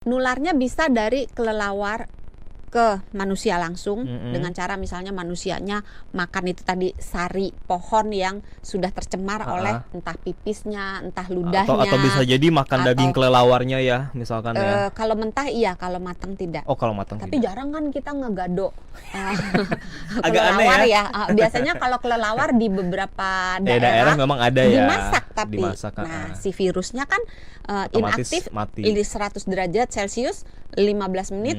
Nularnya bisa dari kelelawar ke manusia langsung dengan cara misalnya manusianya makan itu tadi sari pohon yang sudah tercemar oleh entah pipisnya, entah ludahnya, atau bisa jadi makan daging kelelawarnya ya, misalkan ya. Kalau mentah iya, kalau matang tidak. Oh, kalau matang tapi tidak. jarang kan kita ngegado Agak aneh kelelawar ya. Biasanya kalau kelelawar di beberapa daerah memang ada ya. Dimasak tapi. Nah, si virusnya kan inaktif di 100 derajat Celcius 15 menit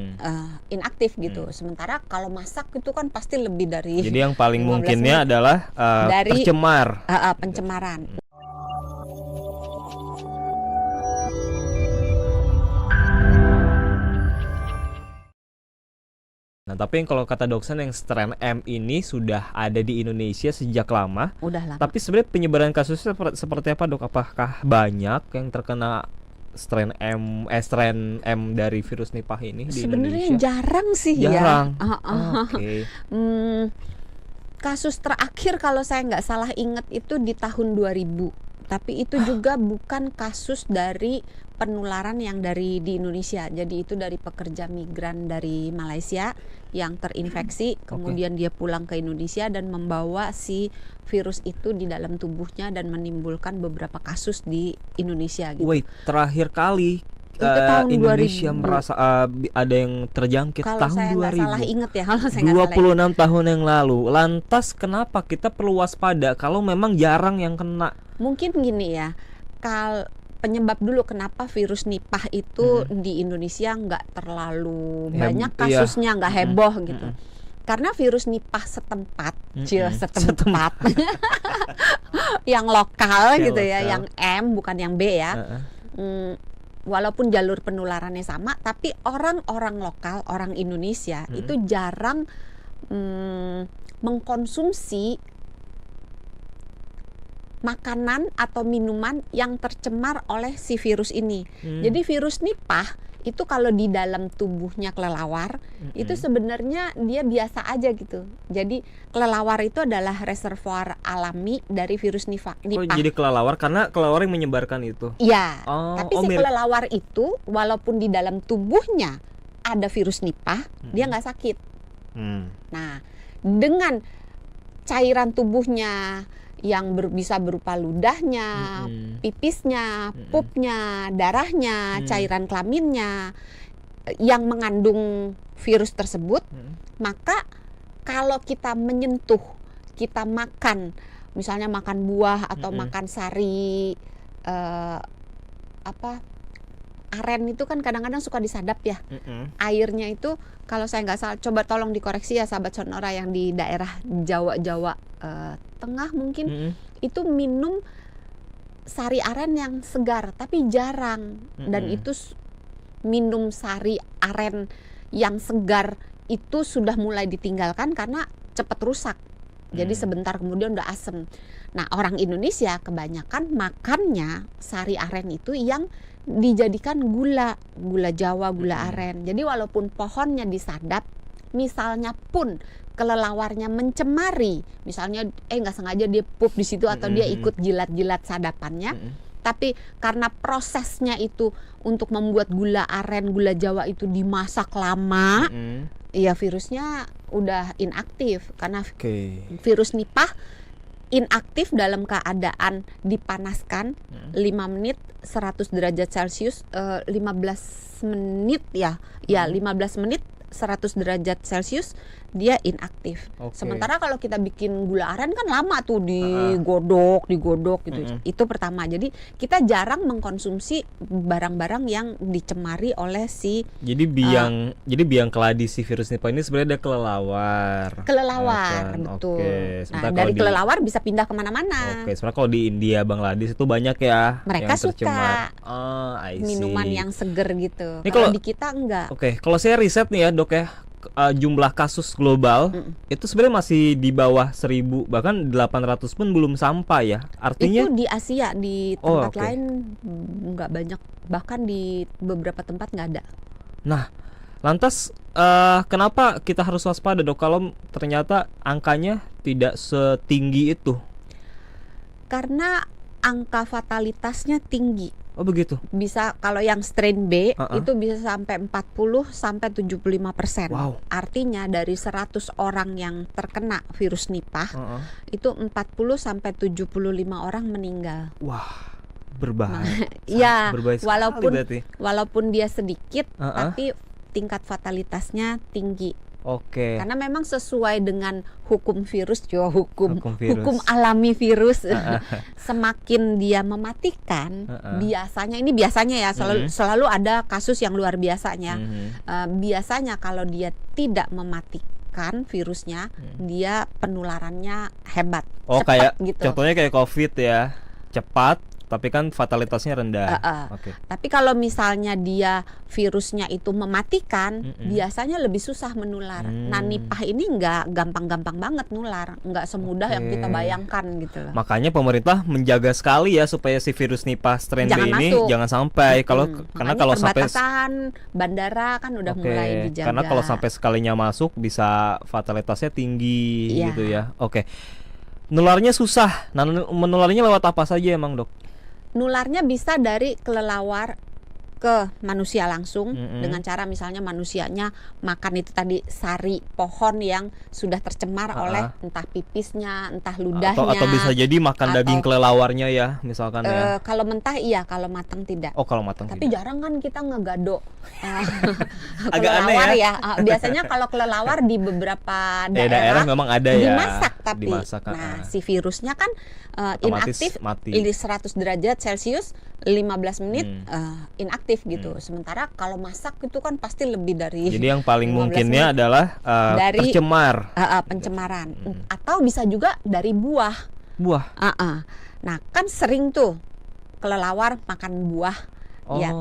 inaktif gitu. Sementara kalau masak itu kan pasti lebih dari. Jadi yang paling mungkinnya adalah dari tercemar. Pencemaran. Nah, tapi kalau kata Doksen yang strain M ini sudah ada di Indonesia sejak lama. Udah lama. Tapi sebenarnya penyebaran kasusnya seperti apa, Dok? Apakah banyak yang terkena strain M dari virus Nipah ini di Indonesia? Sebenarnya jarang sih ya. Okay. Kasus terakhir kalau saya nggak salah ingat itu di tahun 2000. Tapi itu juga bukan kasus dari penularan yang dari di Indonesia. Jadi itu dari pekerja migran dari Malaysia yang terinfeksi, kemudian dia pulang ke Indonesia dan membawa si virus itu di dalam tubuhnya dan menimbulkan beberapa kasus di Indonesia gitu. Wait, terakhir kali tahun Indonesia 2000. merasa ada yang terjangkit kalau tahun saya 2000. Salah inget ya, kalau saya 26 tahun yang lalu. Lantas kenapa kita perlu waspada kalau memang jarang yang kena? Mungkin gini ya, penyebab dulu kenapa virus Nipah itu di Indonesia nggak terlalu banyak kasusnya, nggak heboh gitu. Karena virus Nipah setempat, setempat, yang lokal gitu ya, yang M bukan yang B ya. Walaupun jalur penularannya sama, tapi orang-orang lokal, orang Indonesia itu jarang mengkonsumsi makanan atau minuman yang tercemar oleh si virus ini. Jadi virus Nipah itu kalau di dalam tubuhnya kelelawar itu sebenarnya dia biasa aja gitu. Jadi kelelawar itu adalah reservoir alami dari virus Nipah. Oh, jadi kelelawar karena kelelawar yang menyebarkan itu. Iya. Tapi si kelelawar itu walaupun di dalam tubuhnya ada virus Nipah, dia nggak sakit. Nah, dengan cairan tubuhnya yang bisa berupa ludahnya, pipisnya, pupnya, darahnya, cairan kelaminnya yang mengandung virus tersebut, maka kalau kita menyentuh, kita makan, misalnya makan buah atau makan sari aren itu kan kadang-kadang suka disadap ya. Airnya itu kalau saya nggak salah, coba tolong dikoreksi ya sahabat Sonora yang di daerah Jawa Tengah mungkin itu minum sari aren yang segar, tapi jarang. Dan itu minum sari aren yang segar itu sudah mulai ditinggalkan karena cepat rusak. Jadi sebentar kemudian udah asem. Nah, orang Indonesia kebanyakan makannya sari aren itu yang dijadikan gula Jawa, gula aren. Jadi walaupun pohonnya disadap, misalnya pun kelelawarnya mencemari, misalnya nggak sengaja dia pup di situ atau dia ikut jilat-jilat sadapannya, tapi karena prosesnya itu untuk membuat gula aren, gula Jawa itu dimasak lama, ya virusnya udah inaktif karena virus Nipah inaktif dalam keadaan dipanaskan 5 menit 100 derajat Celcius 15 menit ya 15 menit 100 derajat Celcius dia inaktif. Sementara kalau kita bikin gula aren kan lama tuh digodok gitu. Itu pertama. Jadi kita jarang mengkonsumsi barang-barang yang dicemari oleh si. Jadi biang keladi si virus Nipah ini sebenarnya ada kelelawar. Betul. Nah, dari kelelawar bisa pindah kemana-mana. Sebenarnya kalau di India, Bangladesh itu banyak ya. Mereka suka minuman yang seger gitu. Kalau di kita enggak. Kalau saya riset nih ya Dok ya, jumlah kasus global itu sebenarnya masih di bawah 1000, bahkan 800 pun belum sampai ya. Artinya itu di Asia, di tempat lain nggak banyak, bahkan di beberapa tempat nggak ada. Nah, lantas kenapa kita harus waspada Dok kalau ternyata angkanya tidak setinggi itu? Karena angka fatalitasnya tinggi. Oh begitu. Bisa kalau yang strain B Uh-uh. itu bisa sampai 40 sampai 75%. Wow. Artinya dari 100 orang yang terkena virus Nipah, Uh-uh. itu 40 sampai 75 orang meninggal. Wah, berbahaya. Ya, Berbahaya sekali berarti. walaupun dia sedikit, Uh-uh. tapi tingkat fatalitasnya tinggi. Oke. Karena memang sesuai dengan hukum virus, hukum virus. alami virus. Semakin dia mematikan, biasanya ya selalu ada kasus yang luar biasanya. Biasanya kalau dia tidak mematikan virusnya, dia penularannya hebat. Oh, cepat kayak gitu. contohnya kayak COVID ya, cepat tapi kan fatalitasnya rendah. Oke. Tapi kalau misalnya dia virusnya itu mematikan, biasanya lebih susah menular. Nah, Nipah ini nggak gampang-gampang banget nular, nggak semudah yang kita bayangkan gitu loh. Makanya pemerintah menjaga sekali ya supaya si virus Nipah strain B ini jangan sampai. Karena kalau sampai perbatasan bandara kan udah mulai dijaga. Karena kalau sampai sekalinya masuk bisa fatalitasnya tinggi gitu ya. Oke. Nularnya susah. Nah, menularnya lewat apa saja emang, Dok? Nularnya bisa dari kelelawar ke manusia langsung dengan cara misalnya manusianya makan itu tadi sari pohon yang sudah tercemar oleh entah pipisnya, entah ludahnya. Atau bisa jadi makan daging kelelawarnya ya, misalkan ya. Kalau mentah iya, kalau matang tidak. Oh, kalau matang tapi tidak. jarang kan kita ngegado Agak kelelawar aneh ya. Biasanya kalau kelelawar di beberapa daerah memang ada ya. Dimasak. Nah, si virusnya kan inaktif di 100 derajat Celcius 15 menit inaktif gitu. Sementara kalau masak itu kan pasti lebih dari. Jadi yang paling mungkinnya adalah dari tercemar. Pencemaran. Atau bisa juga dari buah. Nah, kan sering tuh kelelawar makan buah.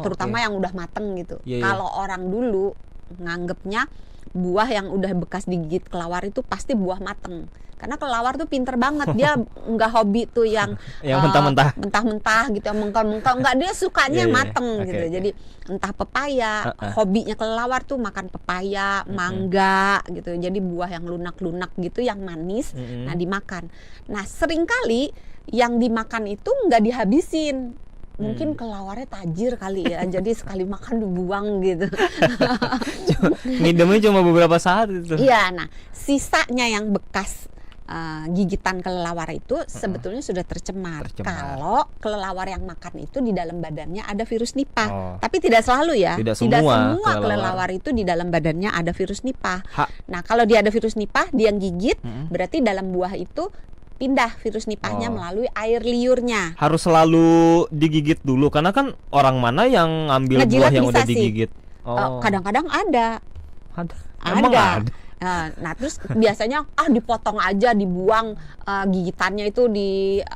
Terutama yang udah mateng gitu. Kalau orang dulu nganggepnya buah yang udah bekas digigit kelelawar itu pasti buah mateng. Karena kelelawar tuh pinter banget, dia nggak hobi tuh yang mentah-mentah gitu, yang mengkal-mengkal, nggak, dia sukanya mateng gitu. Jadi entah pepaya, hobinya kelelawar tuh makan pepaya, mangga gitu. Jadi buah yang lunak-lunak gitu, yang manis, nah dimakan. Nah seringkali yang dimakan itu nggak dihabisin. Mungkin kelawarnya tajir kali ya, jadi sekali makan dibuang gitu. Ngidamnya cuma beberapa saat itu. Iya, nah sisanya yang bekas gigitan kelelawar itu sebetulnya sudah tercemar. Kalau kelelawar yang makan itu di dalam badannya ada virus Nipah. Tapi tidak selalu ya. Tidak semua kelelawar itu di dalam badannya ada virus Nipah. Nah, kalau dia ada virus Nipah, dia gigit, berarti dalam buah itu pindah virus Nipahnya melalui air liurnya. Harus selalu digigit dulu karena kan orang mana yang ngambil buah yang udah digigit. Kadang-kadang ada. Emang ada. Nah, terus biasanya dipotong aja, dibuang gigitannya itu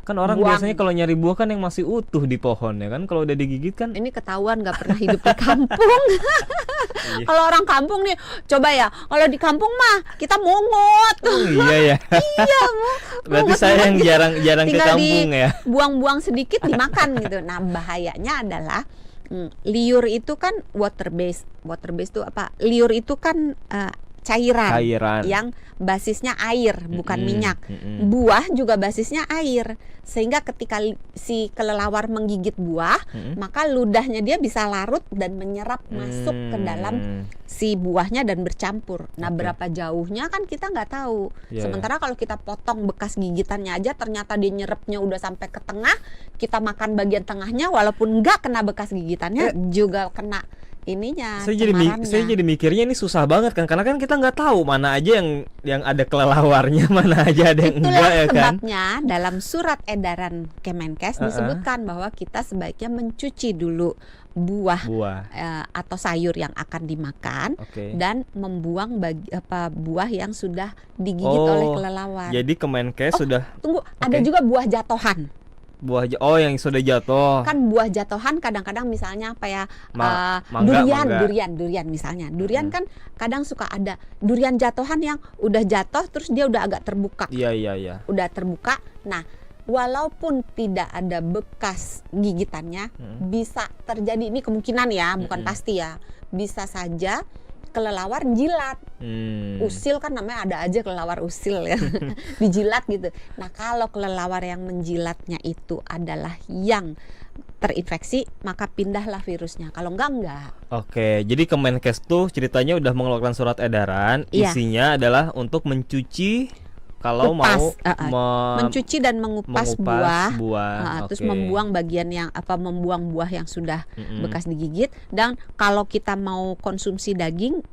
kan orang biasanya kalau nyari buah kan yang masih utuh di pohon ya kan, kalau udah digigit kan. Ini ketahuan nggak pernah hidup di kampung. Kalau orang kampung nih, coba ya, kalau di kampung mah kita mungut. Iya ya. Iya, berarti saya yang jarang ke kampung ya. Buang-buang sedikit dimakan gitu. Nah, bahayanya adalah liur itu kan water base. Water base itu apa? Liur itu kan cairan yang basisnya air, bukan minyak. Buah juga basisnya air, sehingga ketika si kelelawar menggigit buah, maka ludahnya dia bisa larut dan menyerap masuk ke dalam si buahnya dan bercampur. Nah, berapa jauhnya kan kita nggak tahu. Sementara kalau kita potong bekas gigitannya aja, ternyata dia nyerapnya udah sampai ke tengah, kita makan bagian tengahnya, walaupun nggak kena bekas gigitannya, juga kena ininya. Saya jadi mikirnya ini susah banget kan, karena kan kita nggak tahu mana aja yang ada kelelawarnya, mana aja ada yang enggak ya kan. Itulah sebabnya dalam surat edaran Kemenkes disebutkan bahwa kita sebaiknya mencuci dulu buah atau sayur yang akan dimakan dan membuang buah yang sudah digigit oleh kelelawar. Jadi Kemenkes sudah. Tunggu, ada juga buah jatohan. Yang sudah jatuh. Kan buah jatohan kadang-kadang misalnya apa ya, durian misalnya. Durian kan kadang suka ada durian jatohan yang udah jatuh terus dia udah agak terbuka. Iya. Udah terbuka. Nah, walaupun tidak ada bekas gigitannya, bisa terjadi, ini kemungkinan ya, bukan pasti ya. Bisa saja kelelawar jilat. Usil kan namanya ada aja kelelawar usil ya. Dijilat gitu. Nah, kalau kelelawar yang menjilatnya itu adalah yang terinfeksi, maka pindahlah virusnya. Kalau enggak. Oke, jadi Kemenkes tuh ceritanya udah mengeluarkan surat edaran, isinya adalah untuk mencuci kalau mencuci dan mengupas buah. Terus Oke. membuang bagian yang membuang buah yang sudah bekas digigit, dan kalau kita mau konsumsi daging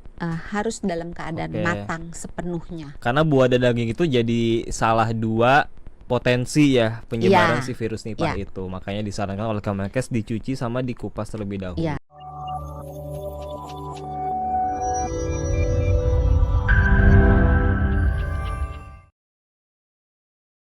harus dalam keadaan matang sepenuhnya. Karena buah dan daging itu jadi salah dua potensi ya penyebaran si virus Nipah itu. Makanya disarankan oleh Kemenkes dicuci sama dikupas terlebih dahulu.